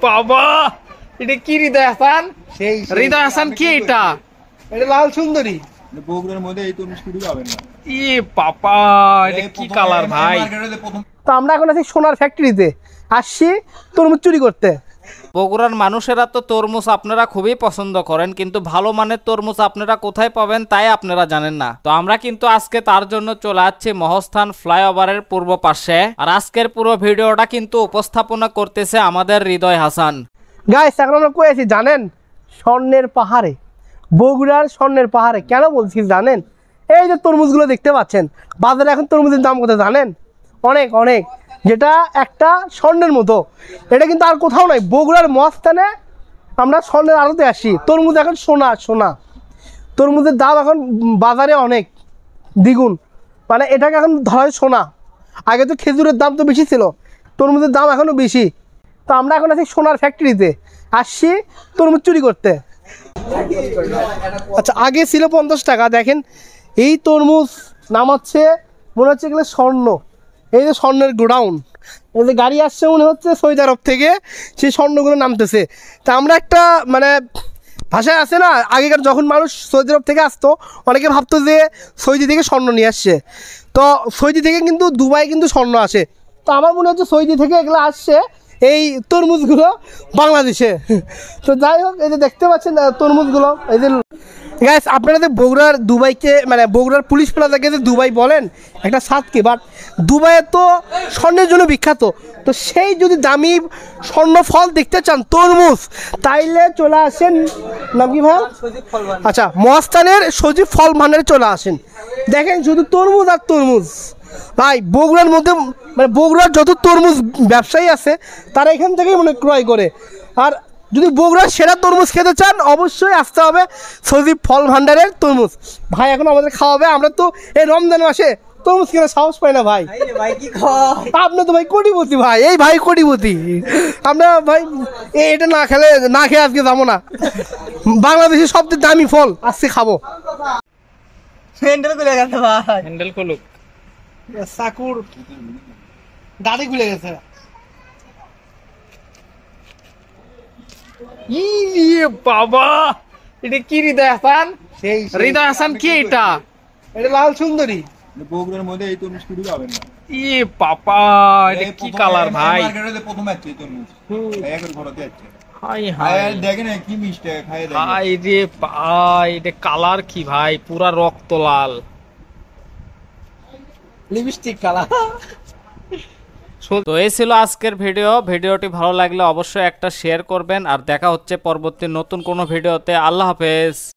বাবা, এটা কি হৃদয় হাসান? হৃদয় হাসান কি এটা? এটা লাল সুন্দরী। বগুড়ার মধ্যে এই তরমুজ কুড়ি পাবেন না। বাবা, এটা কি কালার ভাই? তো আমরা এখন আছি সোনার ফ্যাক্টরিতে, আসছি তরমুজ চুরি করতে। বগুড়ার মানুষেরা তো তরমুজ আপনারা খুবই পছন্দ করেন, কিন্তু ভালো মানের তরমুজ আপনারা কোথায় পাবেন তাই আপনারা জানেন না। তো আমরা কিন্তু আজকে তার জন্য চলে যাচ্ছি মহস্থান ফ্লাইওভারের পূর্ব পাশে। আর আজকের পুরো ভিডিওটা কিন্তু উপস্থাপনা করতেছে আমাদের হৃদয় হাসান। গাইস, এখন আমরা কই আছি জানেন? স্বর্ণের পাহাড়ে, বগুড়ার স্বর্ণের পাহাড়ে। কেন বলছি জানেন? এই যে তরমুজগুলো দেখতে পাচ্ছেন, বাজারে এখন তরমুজের দাম কত জানেন? অনেক অনেক, যেটা একটা স্বর্ণের মতো। এটা কিন্তু আর কোথাও নাই, বগুড়ার মহস্থানে আমরা স্বর্ণের আড়তে আসি। তরমুজ এখন সোনা সোনা, তরমুজের দাম এখন বাজারে অনেক দ্বিগুণ, মানে এটাকে এখন ধরা হয় সোনা। আগে তো খেজুরের দাম তো বেশি ছিল, তরমুজের দাম এখনও বেশি। তো আমরা এখন আছি সোনার ফ্যাক্টরিতে, আসছি তরমুজ চুরি করতে। আচ্ছা, আগে ছিল 50 টাকা। দেখেন এই তরমুজ নামাচ্ছে, মনে হচ্ছে এগুলো স্বর্ণ। এই যে স্বর্ণের গোডাউন, এই যে গাড়ি আসছে মনে হচ্ছে সৌদি আরব থেকে, সেই স্বর্ণগুলো নামতেছে। তা আমরা একটা মানে ভাষায় আছে না, আগেকার যখন মানুষ সৌদি আরব থেকে আসতো, অনেকে ভাবতো যে সৌদি থেকে স্বর্ণ নিয়ে আসছে। তো সৌদি থেকে কিন্তু দুবাই কিন্তু স্বর্ণ আসে। তো আমার মনে হচ্ছে সৌদি থেকে এগুলো আসছে এই তরমুজগুলো বাংলাদেশে। তো যাই হোক, এই যে দেখতে পাচ্ছেন তরমুজগুলো। এই যে গাইস, আপনারা যে বগুড়ার দুবাইকে মানে বগুড়ার পুলিশ প্লাজাকে যে দুবাই বলেন একটা সাতকে, বাট দুবাইয়ে তো স্বর্ণের জন্য বিখ্যাত। তো সেই যদি দামি স্বর্ণ ফল দেখতে চান তরমুজ, তাইলে চলে আসেন, নাম কি ভাই? আচ্ছা, মহস্থানের সজীব ফল ভান্ডারে চলে আসেন। দেখেন শুধু তরমুজ আর তরমুজ ভাই। বগুড়ার মধ্যে মানে বগুড়ার যত তরমুজ ব্যবসায়ী আছে তারা এখান থেকেই মনে ক্রয় করে। আর যদি বগুড়ার সেরা তরমুজ খেতে চান, অবশ্যই আসতে হবে সজীব ফল ভান্ডারের তরমুজ। ভাই এখন আমাদের খাওয়াবে, আমরা তো এই রমজান মাসে তরমুজ কেনা সাহস পাই না ভাই। আপনি তো ভাই কোটিপতি ভাই, এই ভাই কোটিপতি। আমরা ভাই এটা না খেয়ে আজকে যাবো না। বাংলাদেশের সবচেয়ে দামি ফল আজকে খাবো। হ্যান্ডেল খুলে গেছে ভাই, হ্যান্ডেল খুলুক। চাকুর দাড়ি খুলে গেছে। বাবা, এটা কি হৃদয় হাসান? হৃদয় হাসান কি এটা? এটা লাল সুন্দরী। বগুড়ার মধ্যে এই তরমুজ কুড়ি পাবেন না। বাবা, এটা কি কালার ভাই? প্রথম আছে এই তরমুজ, একের ঘরতে আছে। হাই হাই, দেখেন কি মিষ্টি, খাই দেখেন। হাই রে ভাই, এটা কালার কি ভাই? পুরা রক্ত লাল, লিপস্টিক কালার। তো এই ছিল আজকের ভিডিওটি ভালো লাগলে অবশ্যই একটা শেয়ার করবেন। আর দেখা হচ্ছে পরবর্তী নতুন কোনো ভিডিওতে। আল্লাহ হাফেজ।